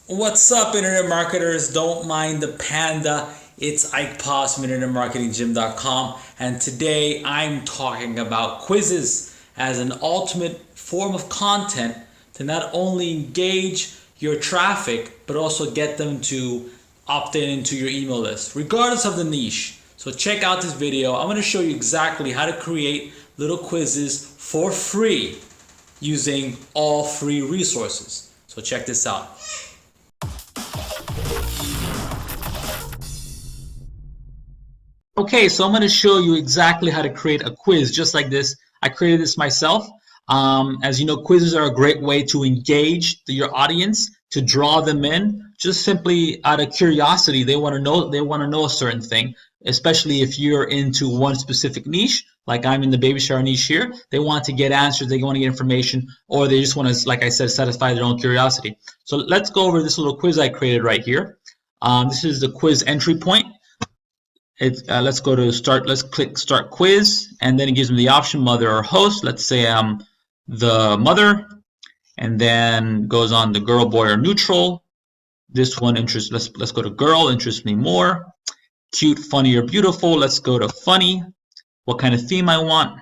What's up, internet marketers? Don't mind the panda. It's Ike Poss from InternetMarketingGym.com, and today I'm talking about quizzes as an ultimate form of content to not only engage your traffic but also get them to opt in into your email list, regardless of the niche. So check out this video. I'm going to show you exactly how to create little quizzes for free using all free resources. So check this out. Okay, so I'm going to show you exactly how to create a quiz just like this. I created this myself. As you know, quizzes are a great way to engage your audience, to draw them in, just simply out of curiosity. They want to know a certain thing, especially if you're into one specific niche, like I'm in the baby shower niche here. They want to get answers, they want to get information, or they just want to, like I said, satisfy their own curiosity. So let's go over this little quiz I created right here. This is the quiz entry point. Let's go to start. Let's click start quiz, and then it gives me the option mother or host. Let's say I'm the mother, and then goes on the girl, boy, or neutral. This one interests. Let's go to girl. Interests me more. Cute, funny, or beautiful. Let's go to funny. What kind of theme I want,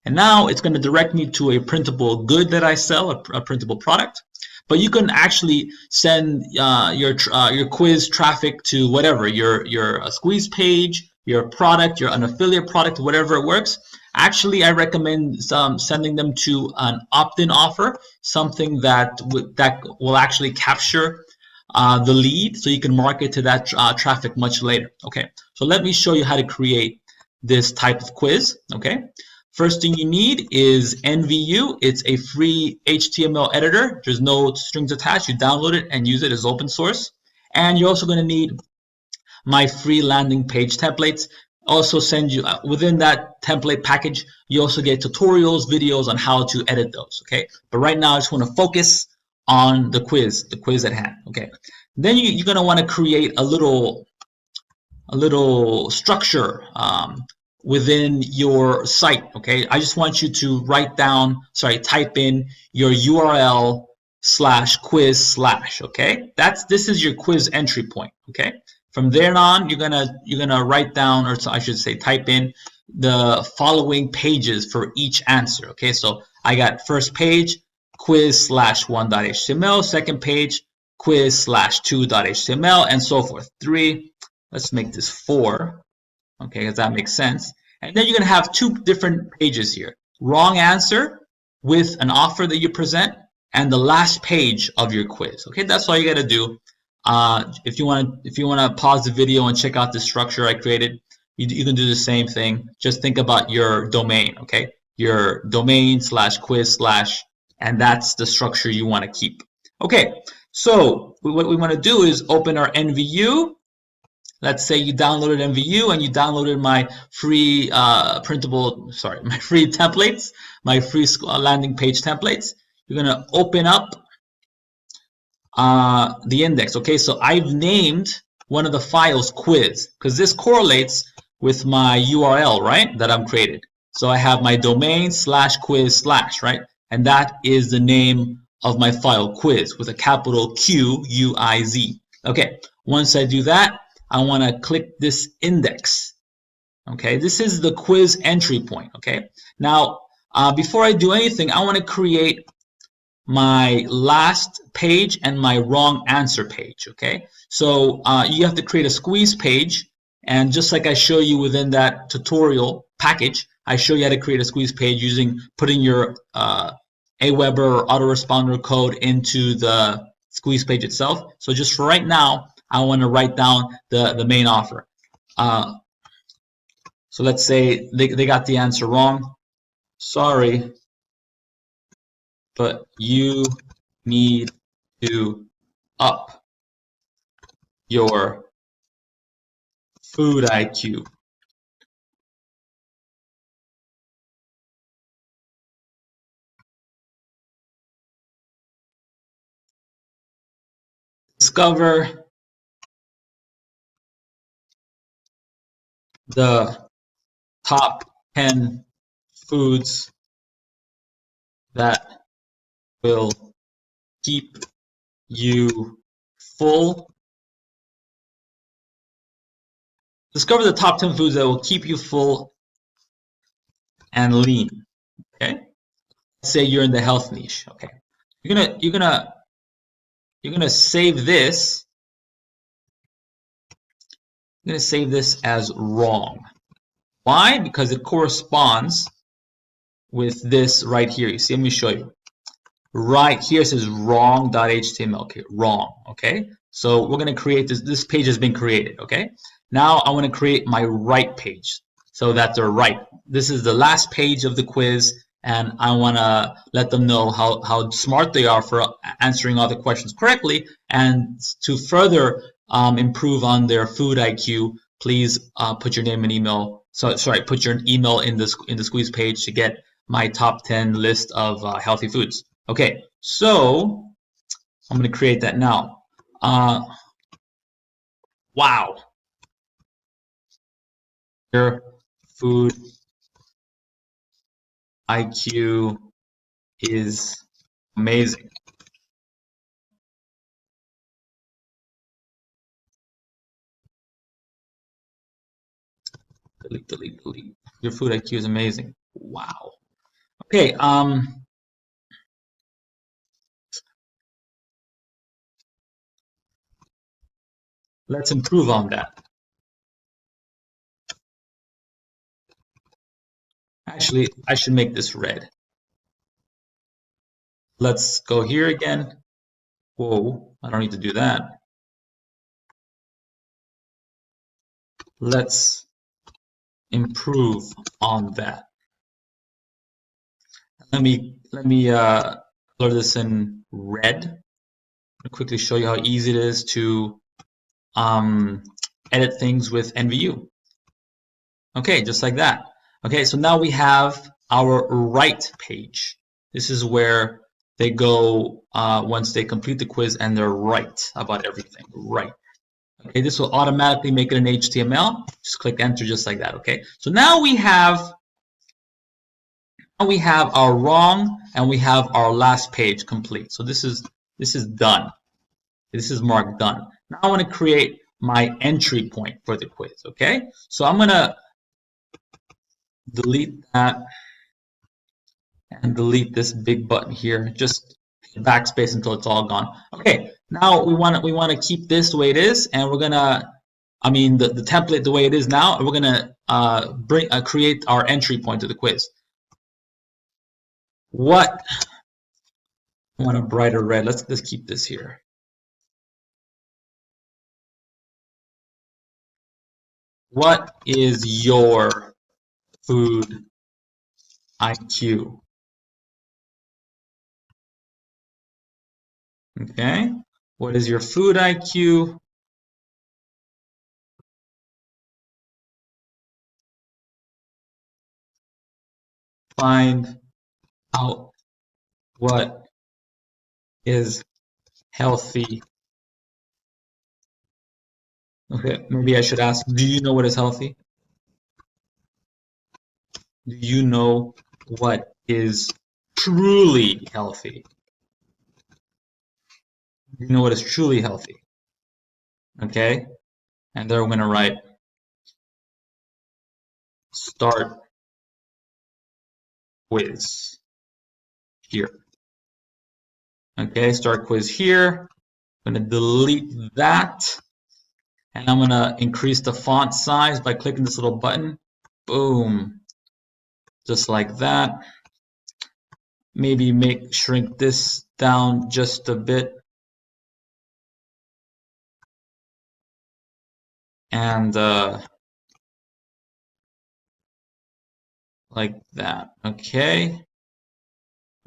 and now it's going to direct me to a printable good that I sell, a printable product. But you can actually send your quiz traffic to whatever your squeeze page, your product, your an affiliate product, whatever it works. Actually, I recommend sending them to an opt-in offer, something that will actually capture the lead, so you can market to that traffic much later. Okay, so let me show you how to create this type of quiz. Okay, first thing you need is NVU. It's a free HTML editor. There's no strings attached. You download it and use it as open source. And you're also going to need my free landing page templates. Also send you within that template package, you also get tutorials, videos on how to edit those. Okay, but right now I just want to focus on the quiz at hand. Okay, then you're going to want to create a little structure within your site. Okay, I just want you to type in your URL /quiz/. Okay, this is your quiz entry point. Okay, from there on, you're gonna write down, or I should say, type in the following pages for each answer. Okay, so I got first page quiz/1.html, second page quiz/2.html, and so forth. Let's make this 4, okay, because that makes sense. And then you're going to have 2 different pages here. Wrong answer with an offer that you present, and the last page of your quiz. Okay, that's all you got to do. If you want to pause the video and check out the structure I created, you can do the same thing. Just think about your domain. Okay, your domain /quiz/, and that's the structure you want to keep. Okay, so what we want to do is open our NVU. Let's say you downloaded NVU and you downloaded my free my free templates, my free landing page templates. You're going to open up the index. Okay, so I've named one of the files quiz because this correlates with my URL, right, that I'm created. So I have my domain /quiz/, right, and that is the name of my file quiz with a capital QUIZ. Okay, once I do that, I want to click this index. Okay, this is the quiz entry point. Okay, now before I do anything, I want to create my last page and my wrong answer page. Okay, so you have to create a squeeze page, and just like I show you within that tutorial package, I show you how to create a squeeze page putting your Aweber or autoresponder code into the squeeze page itself. So just for right now, I want to write down the main offer. So let's say they got the answer wrong. Sorry, but you need to up your food IQ. Discover the top 10 foods that will keep you full. Discover the top 10 foods that will keep you full and lean. Okay. Let's say you're in the health niche. Okay. You're gonna save this. I'm gonna save this as wrong. Why? Because it corresponds with this right here. You see, let me show you. Right here it says wrong.html. Okay, wrong. Okay, so we're going to create this. This page has been created. Okay, now I want to create my right page so that they're right. This is the last page of the quiz, and I want to let them know how smart they are for answering all the questions correctly. And to further improve on their food IQ, please put your name and email. Put your email in the squeeze page to get my top 10 list of healthy foods. Okay, so I'm going to create that now. Wow. Your food IQ is amazing. Delete, delete, delete. Your food IQ is amazing. Wow. Okay, let's improve on that. Actually, I should make this red. Let's go here again. Whoa, I don't need to do that. Let's improve on that. Let me color this in red. I'll quickly show you how easy it is to edit things with NVU. Okay, just like that. Okay, so now we have our right page. This is where they go once they complete the quiz and they're right about everything. Right. Okay, this will automatically make it an HTML. Just click enter just like that. Okay, so now we have our wrong and we have our last page complete. So this is done. This is marked done. Now I want to create my entry point for the quiz. Okay, so I'm gonna delete that and delete this big button here. Just backspace until it's all gone. Okay, now we want to keep this the way it is, and we're gonna, the template the way it is now, and we're gonna create our entry point to the quiz. What? I want a brighter red. Let's keep this here. What is your food IQ? Okay. What is your food IQ? Find out what is healthy. Okay, maybe I should ask, do you know what is healthy? Do you know what is truly healthy? Do you know what is truly healthy? Okay, and then we're going to write start quiz here. Okay, start quiz here. I'm going to delete that. And I'm going to increase the font size by clicking this little button. Boom. Just like that. Maybe shrink this down just a bit. And like that. Okay.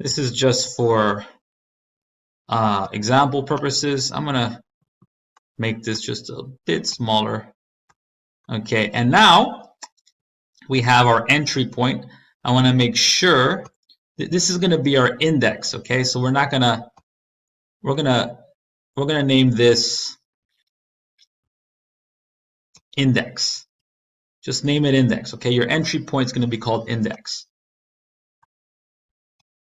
This is just for example purposes. I'm going to make this just a bit smaller. Okay, and now we have our entry point. I want to make sure that this is going to be our index. Okay, so we're gonna name this index. Just name it index. Okay, your entry point is going to be called index.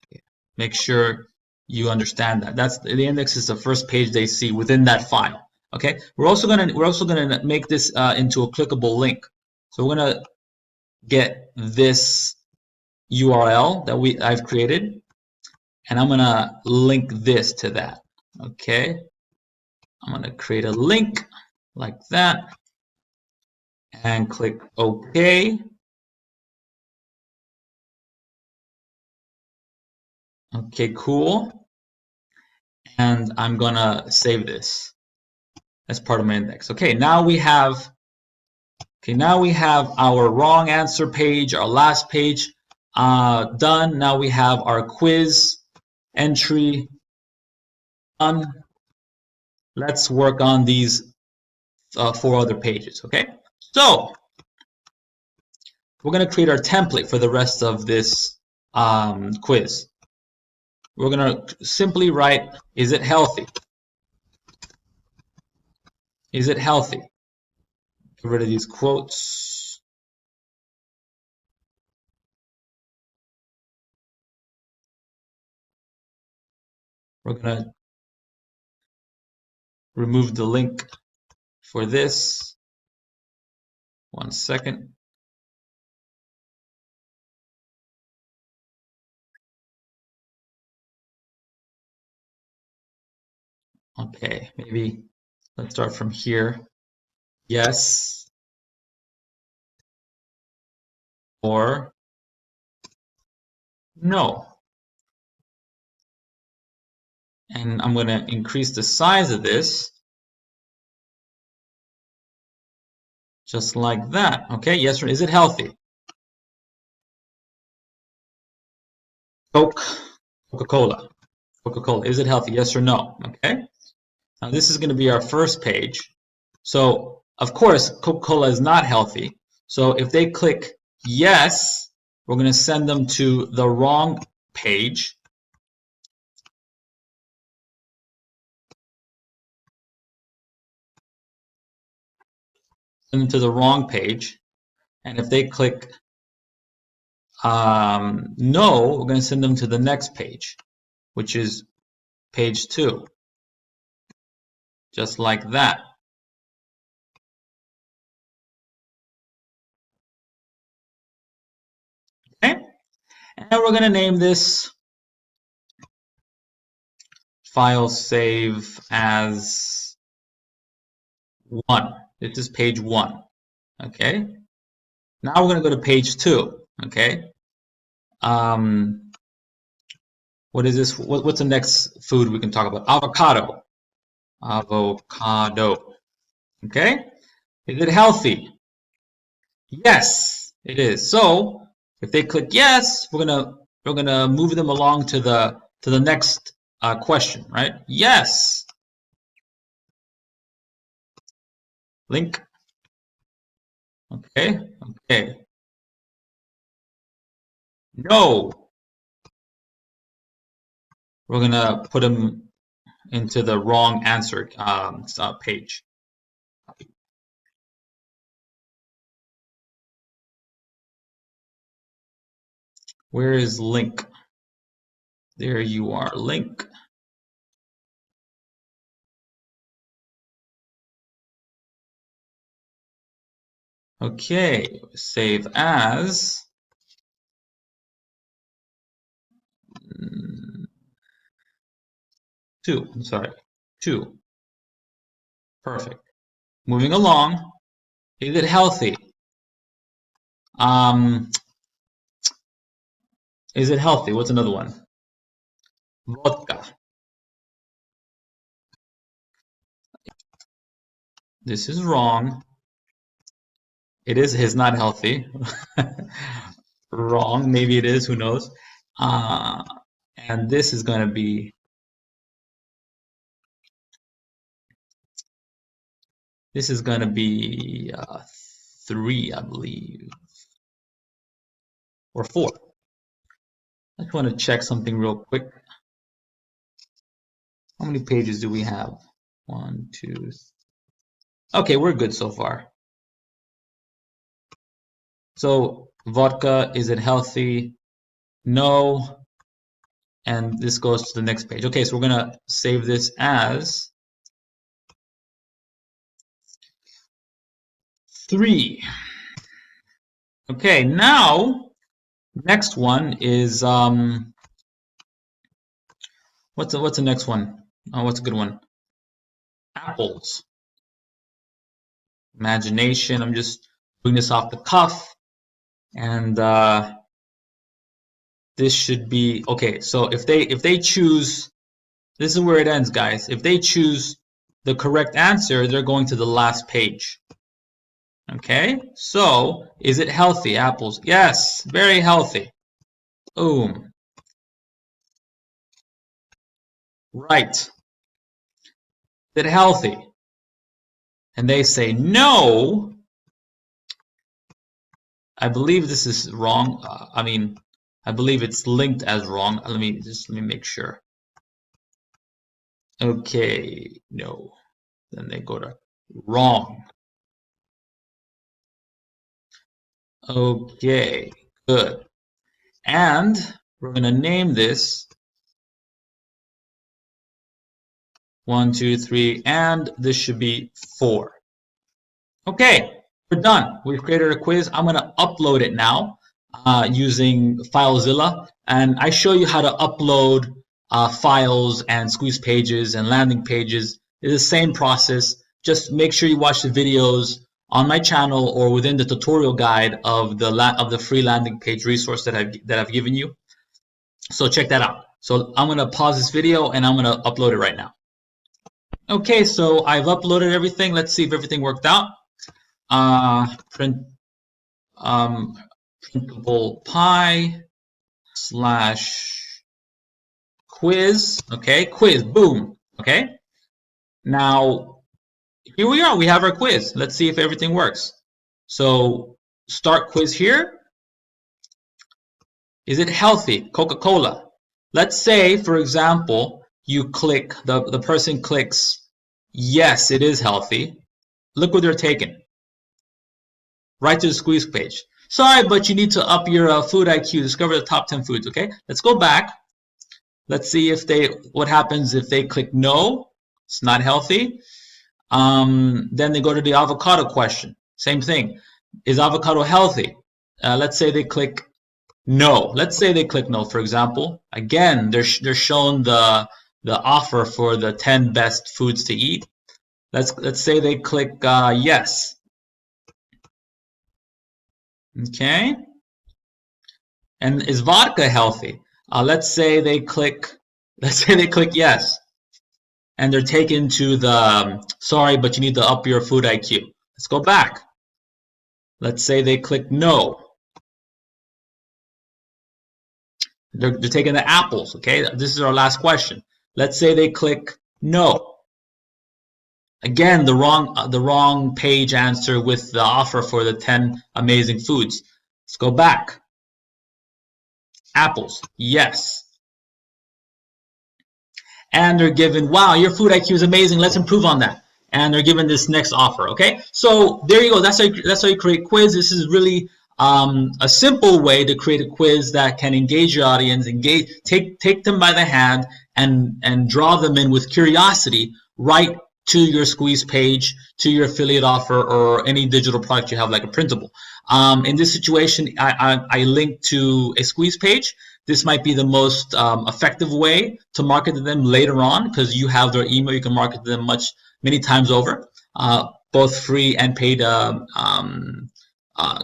Okay. Make sure you understand that. That's the index is the first page they see within that file. Okay. We're also gonna make this into a clickable link. So we're gonna get this URL that I've created, and I'm gonna link this to that. Okay. I'm gonna create a link like that and click OK. Okay, cool. And I'm gonna save this as part of my index. Okay, now we have our wrong answer page, our last page done. Now we have our quiz entry done. Let's work on these 4 other pages. Okay, so we're going to create our template for the rest of this quiz. We're going to simply write, is it healthy? Is it healthy? Get rid of these quotes. We're going to remove the link for this. 1 second. Okay, maybe let's start from here. Yes or no. And I'm going to increase the size of this just like that. Okay, yes or is it healthy? Coca-Cola. Coca-Cola, is it healthy? Yes or no? Okay. Now this is going to be our first page. So of course Coca-Cola is not healthy. So if they click yes, we're going to send them to the wrong page. Send them to the wrong page. And if they click no, we're going to send them to the next page, which is page 2. Just like that. Okay. And we're going to name this file save as 1. This is page 1. Okay. Now we're going to go to page 2. Okay. What is this? What's the next food we can talk about? Avocado. Avocado. Okay. Is it healthy? Yes, it is. So if they click yes, we're gonna move them along to the next question, right? Yes. Link. Okay. Okay. No. We're gonna put them into the wrong answer page. Where is link? There you are, link. Okay, save as. 2, I'm sorry, 2. Perfect. Moving along. Is it healthy? Is it healthy? What's another one? Vodka. This is wrong. It is not healthy. Wrong. Maybe it is. Who knows? And this is going to be. This is going to be 3, I believe, or 4. I just want to check something real quick. How many pages do we have? 1, 2. Okay, we're good so far. So vodka, is it healthy? No. and this goes to the next page. Okay, so we're gonna save this as 3. Okay, now next one is what's the next one? Oh, what's a good one? Apples. Imagination. I'm just doing this off the cuff, and this should be okay. So if they choose, this is where it ends, guys. If they choose the correct answer, they're going to the last page. Okay, so is it healthy? Apples. Yes, very healthy. Boom. Right. Is it healthy? And they say no. I believe this is wrong. I believe it's linked as wrong. Let me make sure. Okay, no. Then they go to wrong. Okay, good. And we're going to name this 1, 2, 3, and this should be 4. Okay, we're done. We've created a quiz. I'm going to upload it now using FileZilla, and I show you how to upload files and squeeze pages and landing pages. It's the same process. Just make sure you watch the videos on my channel or within the tutorial guide of the free landing page resource that I've given you. So check that out. So I'm going to pause this video and I'm going to upload it right now. Okay, so I've uploaded everything. Let's see if everything worked out. Printable pie / quiz. Okay, quiz. Boom. Okay. Now here we are. We have our quiz. Let's see if everything works. So start quiz here. Is it healthy? Coca-Cola. Let's say, for example, you click, the person clicks, yes, it is healthy. Look what they're taking. Right to the squeeze page. Sorry, but you need to up your food IQ. Discover the top 10 foods. Okay, let's go back. Let's see if what happens if they click no. It's not healthy. Then they go to the avocado question. Same thing. Is avocado healthy? Let's say they click no. Let's say they click no, for example. Again, they're shown the offer for the 10 best foods to eat. Let's say they click yes. Okay. And is vodka healthy? Let's say they click yes. And they're taken to the sorry, but you need to up your food IQ. Let's go back. Let's say they click no. They're taking the apples. Okay, this is our last question. Let's say they click no. Again, the wrong page answer with the offer for the 10 amazing foods. Let's go back. Apples, yes. And they're given, wow, your food IQ is amazing. Let's improve on that. And they're given this next offer. Okay, so there you go. That's how you create quiz. This is really a simple way to create a quiz that can engage your audience, take them by the hand, and draw them in with curiosity right to your squeeze page, to your affiliate offer, or any digital product you have, like a printable. In this situation, I link to a squeeze page. This might be the most effective way to market to them later on, because you have their email. You can market to them many times over, both free and paid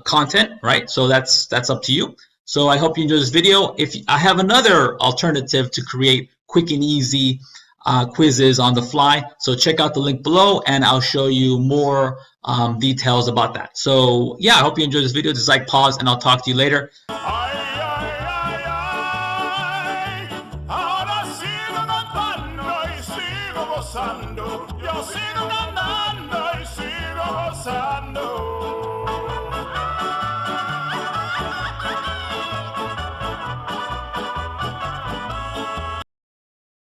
content, right? So that's up to you. So I hope you enjoy this video. If I have another alternative to create quick and easy quizzes on the fly, so check out the link below and I'll show you more details about that. So yeah, I hope you enjoyed this video. Just like, pause, and I'll talk to you later.